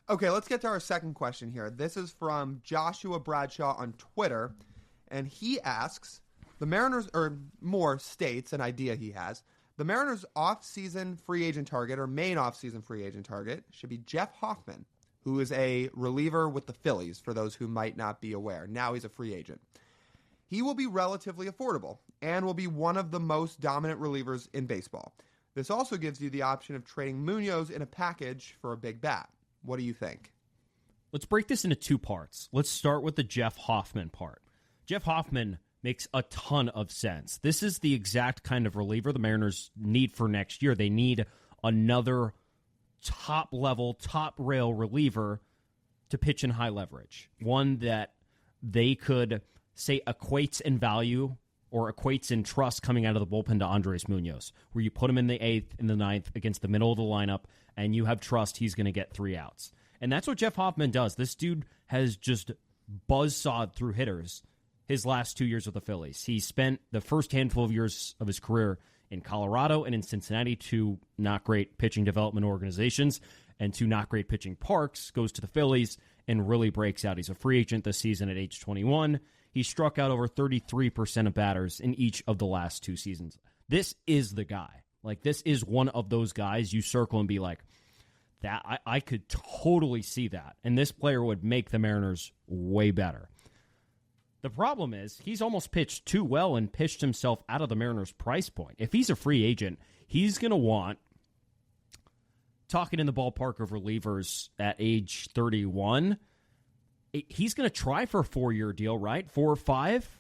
Okay, let's get to our second question here. This is from Joshua Bradshaw on Twitter, and he asks, the Mariners, or more states an idea he has, the Mariners' off-season free agent target, or main off-season free agent target, should be Jeff Hoffman, who is a reliever with the Phillies, for those who might not be aware. Now he's a free agent. He will be relatively affordable and will be one of the most dominant relievers in baseball. This also gives you the option of trading Munoz in a package for a big bat. What do you think? Let's break this into two parts. Let's start with the Jeff Hoffman part. Jeff Hoffman makes a ton of sense. This is the exact kind of reliever the Mariners need for next year. They need another top-level, top-rail reliever to pitch in high leverage. One that they could say equates in value or equates in trust coming out of the bullpen to Andres Munoz, where you put him in the 8th, in the 9th, against the middle of the lineup, and you have trust he's going to get 3 outs. And that's what Jeff Hoffman does. This dude has just buzzsawed through hitters his last 2 years with the Phillies. He spent the first handful of years of his career in Colorado and in Cincinnati, two not great pitching development organizations, and two not great pitching parks, goes to the Phillies and really breaks out. He's a free agent this season at age 21. He struck out over 33% of batters in each of the last 2 seasons. This is the guy. Like, this is one of those guys you circle and be like, that I could totally see that. And this player would make the Mariners way better. The problem is he's almost pitched too well and pitched himself out of the Mariners' price point. If he's a free agent, he's going to want, talking in the ballpark of relievers at age 31, he's going to try for a 4-year deal, right? 4 or 5?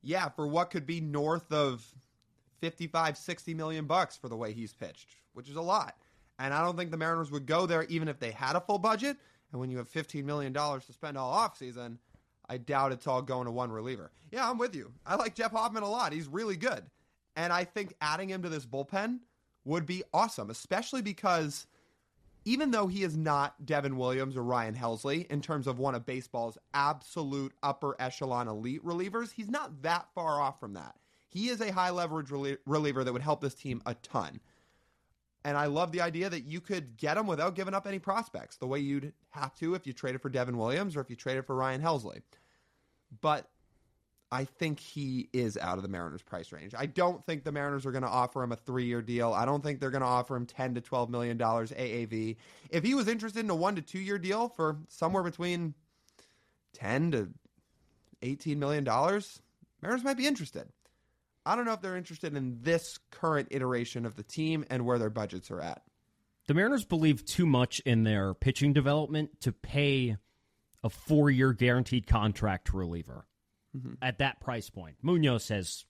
Yeah, for what could be north of 55, 60 million bucks for the way he's pitched, which is a lot. And I don't think the Mariners would go there even if they had a full budget. And when you have $15 million to spend all offseason, I doubt it's all going to one reliever. Yeah, I'm with you. I like Jeff Hoffman a lot. He's really good. And I think adding him to this bullpen would be awesome, especially because even though he is not Devin Williams or Ryan Helsley in terms of one of baseball's absolute upper echelon elite relievers, he's not that far off from that. He is a high leverage reliever that would help this team a ton. And I love the idea that you could get him without giving up any prospects, the way you'd have to if you traded for Devin Williams or if you traded for Ryan Helsley. But I think he is out of the Mariners' price range. I don't think the Mariners are going to offer him a 3-year deal. I don't think they're going to offer him $10 to $12 million AAV. If he was interested in a 1 to 2 year deal for somewhere between $10 to $18 million, Mariners might be interested. I don't know if they're interested in this current iteration of the team and where their budgets are at. The Mariners believe too much in their pitching development to pay a 4-year guaranteed contract to reliever at that price point. Munoz says,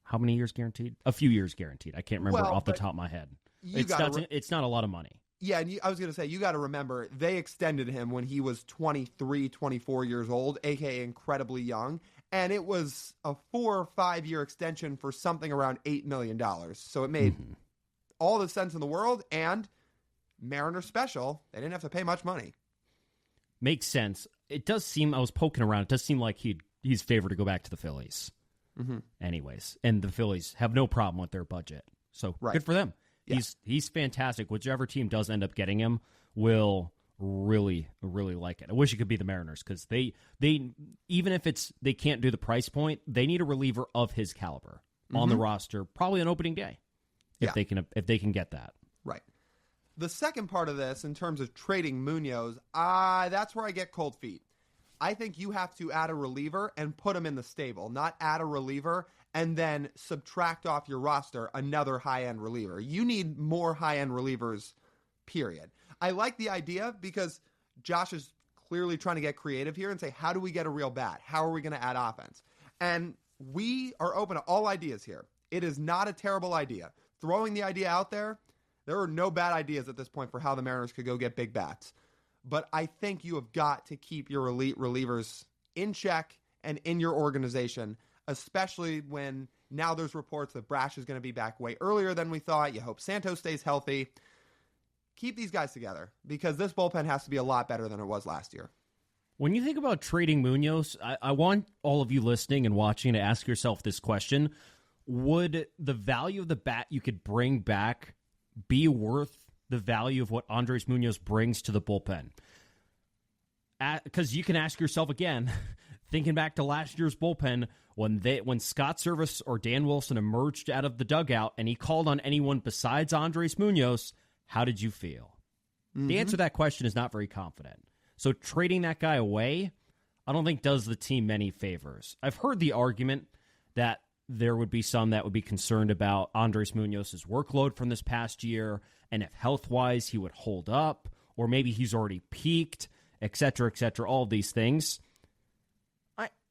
how many years guaranteed? A few years guaranteed. I can't remember off the top of my head. It's not a lot of money. Yeah, and I was going to say, you got to remember, they extended him when he was 23, 24 years old, a.k.a. incredibly young, and it was a 4 or 5 year extension for something around $8 million. So it made all the sense in the world, and Mariner special, they didn't have to pay much money. Makes sense. It does seem, I was poking around, it does seem like he's favored to go back to the Phillies. Anyways, and the Phillies have no problem with their budget. So good for them. Yeah. He's fantastic. Whichever team does end up getting him will really, really like it. I wish it could be the Mariners because they even if they can't do the price point, they need a reliever of his caliber on the roster, probably on opening day if they can get that. Right. The second part of this, in terms of trading Munoz, that's where I get cold feet. I think you have to add a reliever and put him in the stable, not add a reliever and then subtract off your roster another high-end reliever. You need more high-end relievers, period. I like the idea because Josh is clearly trying to get creative here and say, how do we get a real bat? How are we going to add offense? And we are open to all ideas here. It is not a terrible idea. Throwing the idea out there, there are no bad ideas at this point for how the Mariners could go get big bats. But I think you have got to keep your elite relievers in check and in your organization, especially when now there's reports that Brash is going to be back way earlier than we thought. You hope Santos stays healthy. Keep these guys together because this bullpen has to be a lot better than it was last year. When you think about trading Munoz, I want all of you listening and watching to ask yourself this question. Would the value of the bat you could bring back be worth the value of what Andres Munoz brings to the bullpen. Because you can ask yourself again, thinking back to last year's bullpen, when Scott Service or Dan Wilson emerged out of the dugout and he called on anyone besides Andres Munoz, how did you feel? Mm-hmm. The answer to that question is not very confident. So trading that guy away, I don't think does the team many favors. I've heard the argument that there would be some that would be concerned about Andres Munoz's workload from this past year and if health-wise he would hold up, or maybe he's already peaked, et cetera, all of these things.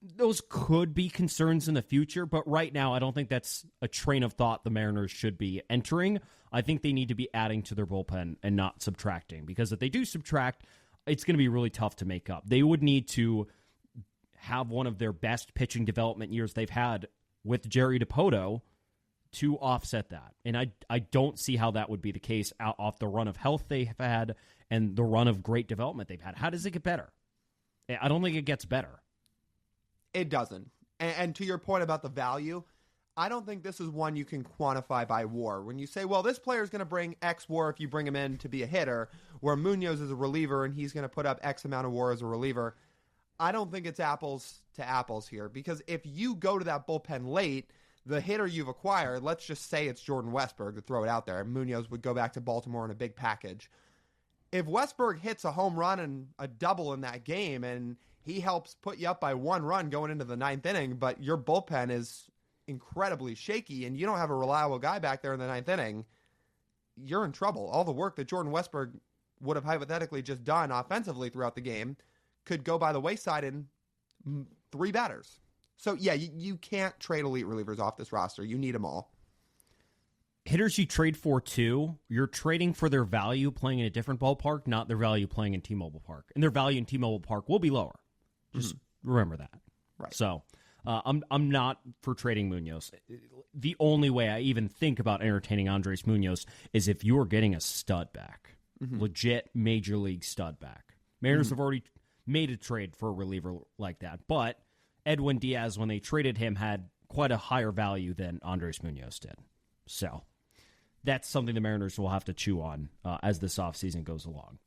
Those could be concerns in the future, but right now I don't think that's a train of thought the Mariners should be entering. I think they need to be adding to their bullpen and not subtracting, because if they do subtract, it's going to be really tough to make up. They would need to have one of their best pitching development years they've had with Jerry DiPoto to offset that. And I don't see how that would be the case off the run of health they've had and the run of great development they've had. How does it get better? I don't think it gets better. It doesn't. And to your point about the value, I don't think this is one you can quantify by WAR. When you say, well, this player is going to bring X WAR if you bring him in to be a hitter, where Munoz is a reliever and he's going to put up X amount of WAR as a reliever, I don't think it's apples to apples here. Because if you go to that bullpen late, the hitter you've acquired, let's just say it's Jordan Westburg, to throw it out there, and Munoz would go back to Baltimore in a big package. If Westburg hits a home run and a double in that game and he helps put you up by 1 run going into the 9th inning, but your bullpen is incredibly shaky and you don't have a reliable guy back there in the 9th inning, you're in trouble. All the work that Jordan Westburg would have hypothetically just done offensively throughout the game could go by the wayside in 3 batters. So, yeah, you can't trade elite relievers off this roster. You need them all. Hitters you trade for, too, you're trading for their value playing in a different ballpark, not their value playing in T-Mobile Park. And their value in T-Mobile Park will be lower. Just remember that. Right. So I'm not for trading Munoz. The only way I even think about entertaining Andres Munoz is if you are getting a stud back, legit major league stud back. Mariners have already made a trade for a reliever like that, but Edwin Diaz, when they traded him, had quite a higher value than Andres Munoz did. So that's something the Mariners will have to chew on as this offseason goes along.